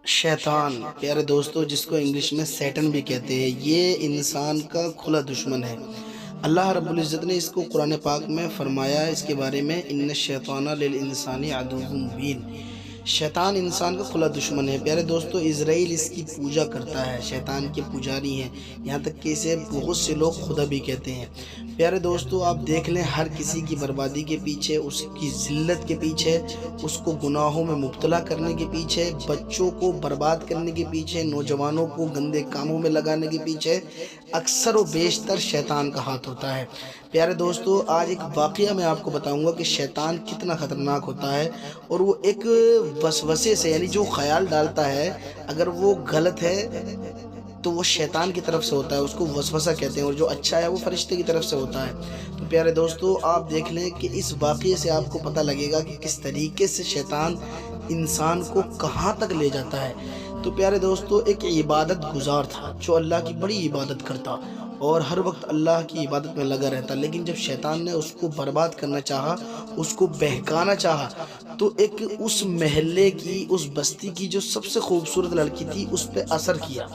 شیطان پیارے دوستو، جس کو انگلش میں سیٹن بھی کہتے ہیں، یہ انسان کا کھلا دشمن ہے۔ اللہ رب العزت نے اس کو قرآن پاک میں فرمایا اس کے بارے میں، ان الشیطان للانسان عدو مبین۔ شیطان انسان کا کھلا دشمن ہے۔ پیارے دوستو، اسرائیل اس کی پوجا کرتا ہے، شیطان کے پجاری ہیں، یہاں تک کہ اسے بہت سے لوگ خدا بھی کہتے ہیں۔ پیارے دوستو، آپ دیکھ لیں، ہر کسی کی بربادی کے پیچھے، اس کی ذلت کے پیچھے، اس کو گناہوں میں مبتلا کرنے کے پیچھے، بچوں کو برباد کرنے کے پیچھے، نوجوانوں کو گندے کاموں میں لگانے کے پیچھے اکثر و بیشتر شیطان کا ہاتھ ہوتا ہے۔ پیارے دوستو، آج ایک واقعہ میں آپ کو بتاؤں گا کہ شیطان کتنا خطرناک ہوتا ہے، اور وہ ایک وسوسے سے، یعنی جو خیال ڈالتا ہے، اگر وہ غلط ہے تو وہ شیطان کی طرف سے ہوتا ہے، اس کو وسوسہ کہتے ہیں، اور جو اچھا ہے وہ فرشتے کی طرف سے ہوتا ہے۔ تو پیارے دوستو، آپ دیکھ لیں کہ اس واقعے سے آپ کو پتہ لگے گا کہ کس طریقے سے شیطان انسان کو کہاں تک لے جاتا ہے۔ تو پیارے دوستو، ایک عبادت گزار تھا جو اللہ کی بڑی عبادت کرتا اور ہر وقت اللہ کی عبادت میں لگا رہتا، لیکن جب شیطان نے اس کو برباد کرنا چاہا، اس کو بہکانا چاہا، تو ایک اس محلے کی، اس بستی کی جو سب سے خوبصورت لڑکی تھی، اس پہ اثر کیا،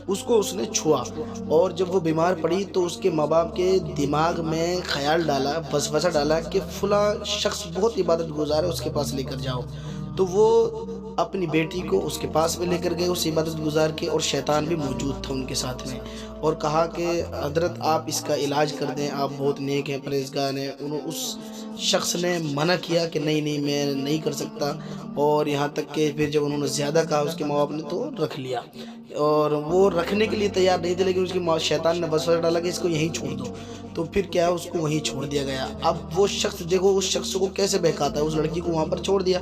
اس کو اس نے چھوا، اور جب وہ بیمار پڑی تو اس کے ماں باپ کے دماغ میں خیال ڈالا، وسوسہ ڈالا کہ فلاں شخص بہت عبادت گزار ہے، اس کے پاس لے کر جاؤ۔ تو وہ اپنی بیٹی کو اس کے پاس میں لے کر گئے، اس عبادت گزار کے، اور شیطان بھی موجود تھا ان کے ساتھ میں، اور کہا کہ حضرت آپ اس کا علاج کر دیں، آپ بہت نیک ہیں، پرہیزگار ہیں۔ اس شخص نے منع کیا کہ نہیں میں نہیں کر سکتا، اور یہاں تک کہ پھر جب انہوں نے زیادہ کہا اس کے ماں باپ نے، تو رکھ لیا، اور وہ رکھنے کے لیے تیار نہیں تھے، لیکن اس کی شیطان نے وسوسہ ڈالا کہ اس کو یہیں چھوڑ دو، تو پھر کیا، اس کو وہیں چھوڑ دیا گیا۔ اب وہ شخص دیکھو اس شخص کو کیسے بہکاتا ہے، اس لڑکی کو وہاں پر چھوڑ دیا۔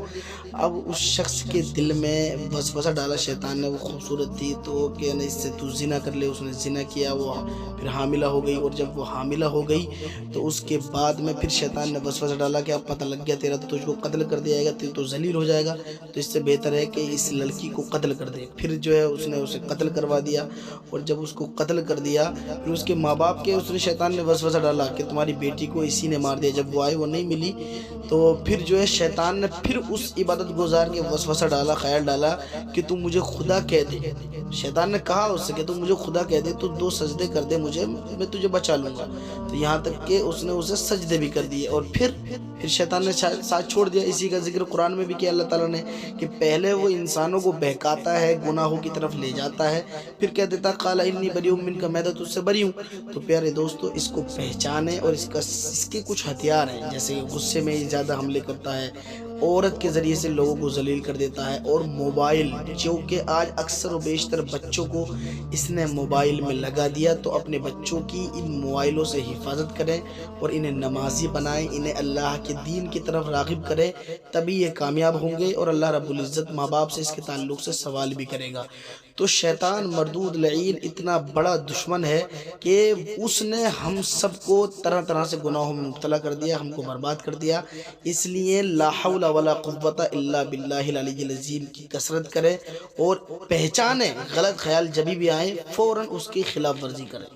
اب اس شخص کے دل میں وسوسہ ڈالا شیطان نے، وہ خوبصورت تھی تو کہ اس سے تو زنا کر لے، اس نے زنا کیا، وہ پھر حاملہ ہو گئی، اور جب وہ حاملہ ہو گئی تو اس کے بعد میں پھر شیطان نے وسوسہ ڈالا کہ اب پتہ لگ گیا تیرا، تو تجھ کو قتل کر دیا جائے گا، تو ذلیل ہو جائے گا، تو اس سے بہتر ہے کہ اس لڑکی کو قتل کر دے۔ پھر جو ہے اس نے اسے قتل کروا دیا، اور جب اس کو قتل کر دیا، پھر اس کے ماں باپ کے، اس نے شیطان نے وسوسہ ڈالا کہ تمہاری بیٹی کو اسی نے مار دیا۔ جب وہ آئے، وہ نہیں ملی، تو پھر جو ہے شیطان نے پھر اس عبادت گزار کے وسوسہ ڈالا، خیال ڈالا کہ تم مجھے خدا کہہ دے۔ شیطان نے کہا اس سے کہ تم مجھے خدا کہہ دے، تو 2 سجدے کر دے مجھے، میں تجھے بچا لوں گا۔ تو یہاں تک کہ اس نے اسے سجدے بھی کر دیے، اور پھر شیطان نے ساتھ چھوڑ دیا۔ اسی کا ذکر قرآن میں بھی کیا اللہ تعالیٰ نے، کہ پہلے وہ انسانوں کو بہکاتا ہے، گناہوں کی طرف لے جاتا ہے، پھر کہہ دیتا قال انی بریء منک، میں تو تجھ سے بری ہوں۔ تو پیارے دوستو، اس کو پہچانیں، اور اس کے کچھ ہتھیار ہیں، جیسے غصے میں زیادہ حملے کرتا ہے، عورت کے ذریعے سے لوگوں کو ذلیل کر دیتا ہے، اور موبائل، جو کہ آج اکثر و بیشتر بچوں کو اس نے موبائل میں لگا دیا، تو اپنے بچوں کی ان موبائلوں سے حفاظت کریں، اور انہیں نمازی بنائیں، انہیں اللہ کے دین کی طرف راغب کریں، تبھی یہ کامیاب ہوں گے، اور اللہ رب العزت ماں باپ سے اس کے تعلق سے سوال بھی کرے گا۔ تو شیطان مردود لعین اتنا بڑا دشمن ہے کہ اس نے ہم سب کو طرح طرح سے گناہوں میں مبتلا کر دیا، ہم کو برباد کر دیا۔ اس لیے لا حول ولا قوت الا باللہ العلی العظیم کی کثرت کریں، اور پہچانیں، غلط خیال جبھی بھی آئیں فوراً اس کی خلاف ورزی کریں۔